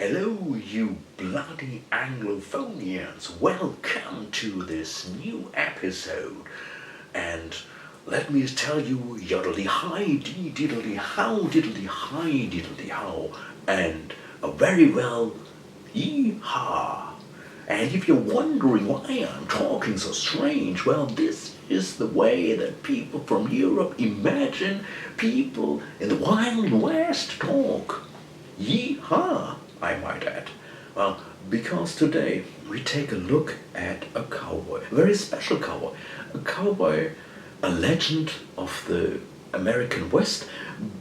Hello, you bloody Anglophonians! Welcome to this new episode. And let me tell you, yoddly-hi, diddly-how, diddly-hi, diddly-how, and a very well, yee-haw. And if you're wondering why I'm talking so strange, well, this is the way that people from Europe imagine people in the Wild West talk. Yee-haw, I might add. Well, because today we take a look at a cowboy, a very special cowboy. A cowboy, a legend of the American West,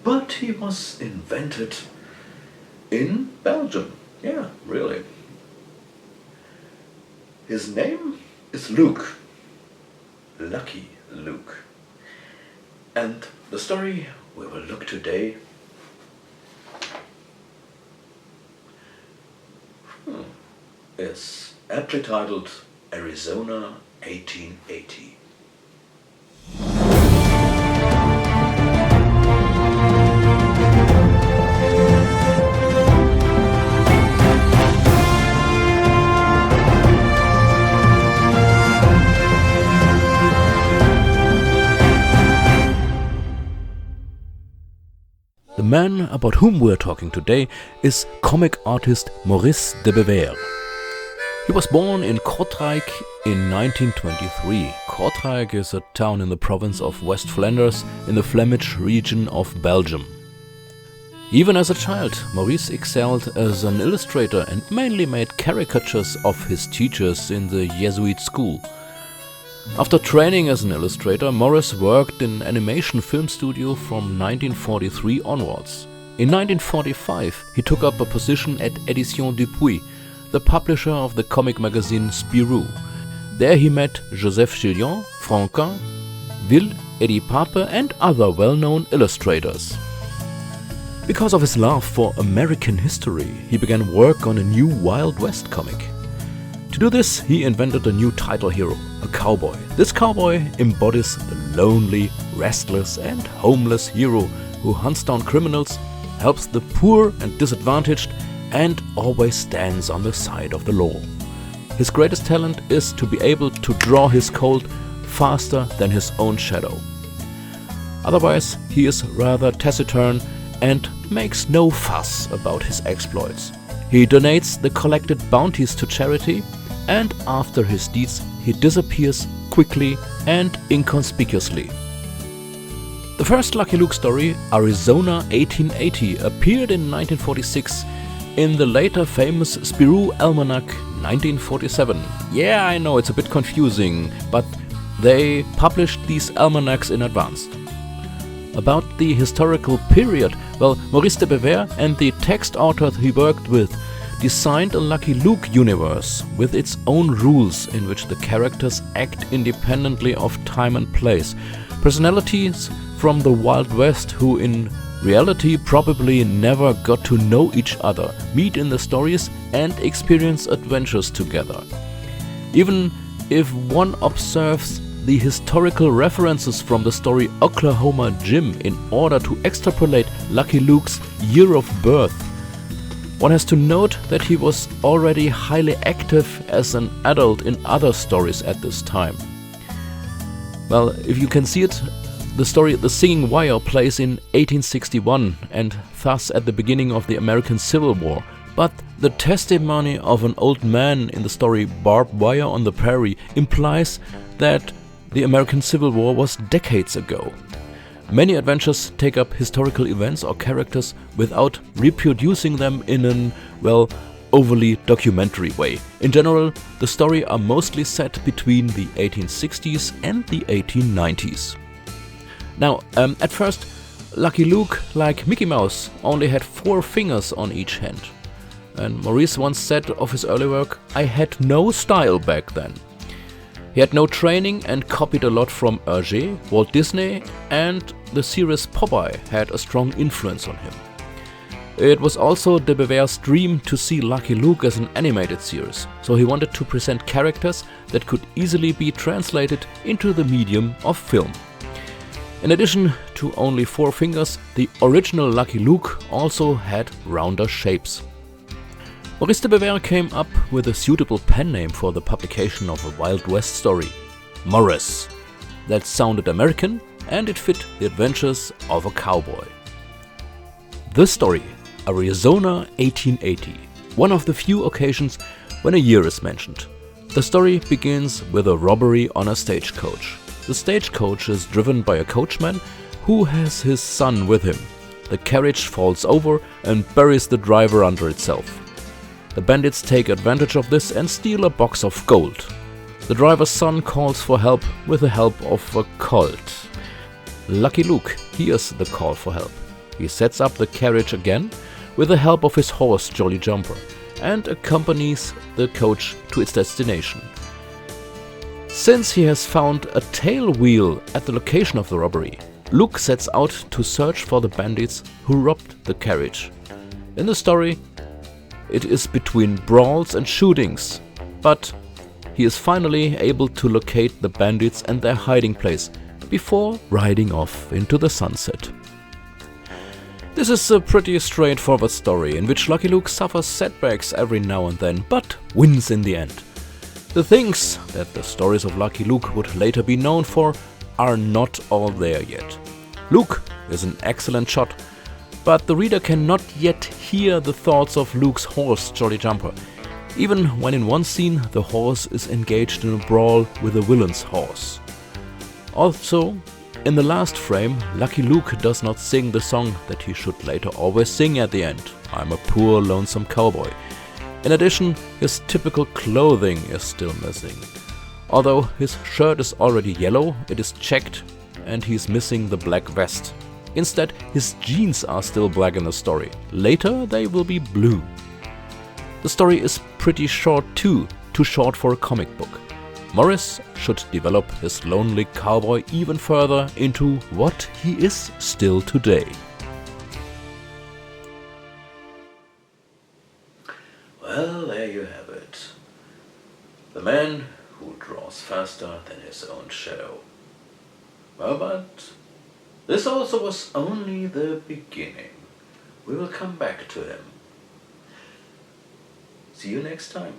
but he was invented in Belgium. Yeah, really. His name is Luke. Lucky Luke. And the story we will look today is aptly titled Arizona 1880. The man about whom we are talking today is comic artist Maurice de Bever. He was born in Kortrijk in 1923. Kortrijk is a town in the province of West Flanders in the Flemish region of Belgium. Even as a child, Maurice excelled as an illustrator and mainly made caricatures of his teachers in the Jesuit school. After training as an illustrator, Maurice worked in animation film studio from 1943 onwards. In 1945, he took up a position at Éditions Dupuis, the publisher of the comic magazine Spirou. There he met Joseph Chillion, Franquin, Will, Eddie Pape and other well-known illustrators. Because of his love for American history, he began work on a new Wild West comic. To do this, he invented a new title hero, a cowboy. This cowboy embodies the lonely, restless and homeless hero who hunts down criminals, helps the poor and disadvantaged, and always stands on the side of the law. His greatest talent is to be able to draw his colt faster than his own shadow. Otherwise, he is rather taciturn and makes no fuss about his exploits. He donates the collected bounties to charity, and after his deeds he disappears quickly and inconspicuously. The first Lucky Luke story, Arizona 1880, appeared in 1946 in the later famous Spirou Almanac 1947. Yeah, I know it's a bit confusing, but they published these almanacs in advance. About the historical period, well, Maurice de Bever and the text author he worked with designed a Lucky Luke universe with its own rules in which the characters act independently of time and place. Personalities from the Wild West who in reality probably never got to know each other, meet in the stories and experience adventures together. Even if one observes the historical references from the story Oklahoma Jim in order to extrapolate Lucky Luke's year of birth, one has to note that he was already highly active as an adult in other stories at this time. Well, if you can see it, the story The Singing Wire plays in 1861 and thus at the beginning of the American Civil War. But the testimony of an old man in the story Barbed Wire on the Prairie implies that the American Civil War was decades ago. Many adventures take up historical events or characters without reproducing them in an, well, overly documentary way. In general, the stories are mostly set between the 1860s and the 1890s. Now, at first, Lucky Luke, like Mickey Mouse, only had 4 fingers on each hand. And Maurice once said of his early work, "I had no style back then." He had no training and copied a lot from Hergé, Walt Disney, and the series Popeye had a strong influence on him. It was also de Bever's dream to see Lucky Luke as an animated series, so he wanted to present characters that could easily be translated into the medium of film. In addition to only 4 fingers, the original Lucky Luke also had rounder shapes. Maurice de Bever came up with a suitable pen name for the publication of a Wild West story, Morris. That sounded American and it fit the adventures of a cowboy. The story, Arizona 1880, one of the few occasions when a year is mentioned. The story begins with a robbery on a stagecoach. The stagecoach is driven by a coachman who has his son with him. The carriage falls over and buries the driver under itself. The bandits take advantage of this and steal a box of gold. The driver's son calls for help with the help of a colt. Lucky Luke hears the call for help. He sets up the carriage again with the help of his horse Jolly Jumper and accompanies the coach to its destination. Since he has found a tail wheel at the location of the robbery, Luke sets out to search for the bandits who robbed the carriage. In the story, it is between brawls and shootings, but he is finally able to locate the bandits and their hiding place before riding off into the sunset. This is a pretty straightforward story in which Lucky Luke suffers setbacks every now and then, but wins in the end. The things that the stories of Lucky Luke would later be known for are not all there yet. Luke is an excellent shot, but the reader cannot yet hear the thoughts of Luke's horse Jolly Jumper, even when in one scene the horse is engaged in a brawl with the villain's horse. Also, in the last frame, Lucky Luke does not sing the song that he should later always sing at the end, "I'm a poor lonesome cowboy." In addition, his typical clothing is still missing. Although his shirt is already yellow, it is checked and he's missing the black vest. Instead, his jeans are still black in the story. Later, they will be blue. The story is pretty short too short for a comic book. Morris should develop his lonely cowboy even further into what he is still today. Well, there you have it. The man who draws faster than his own shadow. Well, but this also was only the beginning. We will come back to him. See you next time.